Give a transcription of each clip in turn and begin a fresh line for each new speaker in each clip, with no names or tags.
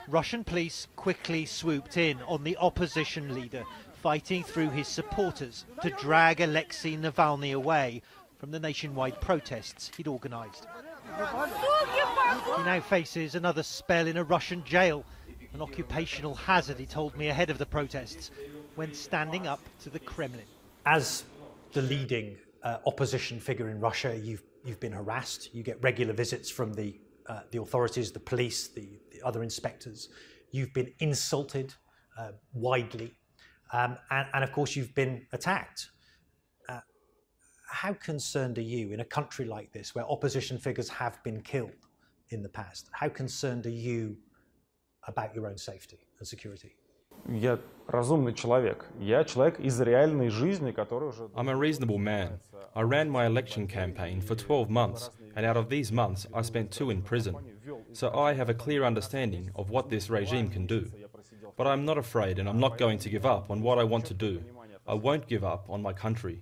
Russian police quickly swooped in on the opposition leader, fighting through his supporters to drag Alexei Navalny away from the nationwide protests he'd organised. He now faces another spell in a Russian jail, an occupational hazard, he told me ahead of the protests, when standing up to the Kremlin.
As the leading opposition figure in Russia, you've been harassed. You get regular visits from the authorities, the police, the other inspectors. You've been insulted widely, and of course you've been attacked. How concerned are you in a country like this, where opposition figures have been killed in the past? How concerned are you about your own safety and security?
I'm a reasonable man. I ran my election campaign for 12 months, and out of these months, I spent 2 in prison. So I have a clear understanding of what this regime can do. But I'm not afraid, and I'm not going to give up on what I want to do. I won't give up on my country.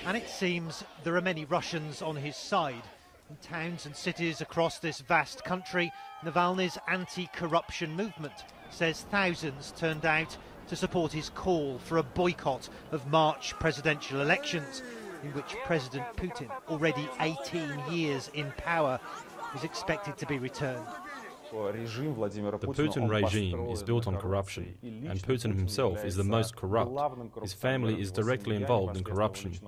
And it seems there are many Russians on his side. In towns and cities across this vast country, Navalny's anti-corruption movement says thousands turned out to support his call for a boycott of March presidential elections, in which President Putin, already 18 years in power, is expected to be returned.
The Putin regime is built on corruption, and Putin himself is the most corrupt. His family is directly involved in corruption.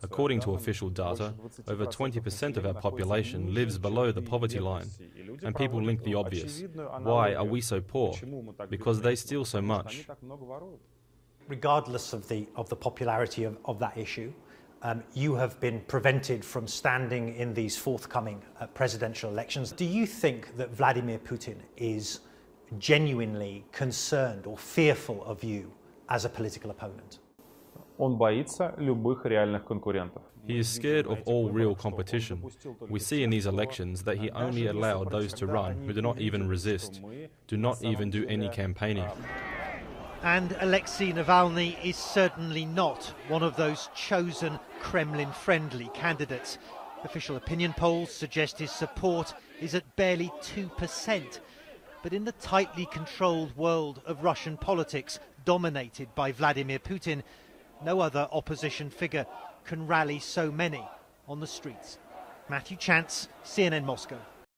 According to official data, over 20% of our population lives below the poverty line. And people link the obvious. Why are we so poor? Because they steal so much.
Regardless of the popularity of that issue, you have been prevented from standing in these forthcoming presidential elections. Do you think that Vladimir Putin is genuinely concerned or fearful of you as a political opponent?
He is scared of all real competition. We see in these elections that he only allowed those to run who do not even resist, do not even do any campaigning.
And Alexei Navalny is certainly not one of those chosen Kremlin-friendly candidates. Official opinion polls suggest his support is at barely 2%. But in the tightly controlled world of Russian politics, dominated by Vladimir Putin, no other opposition figure can rally so many on the streets. Matthew Chance, CNN Moscow.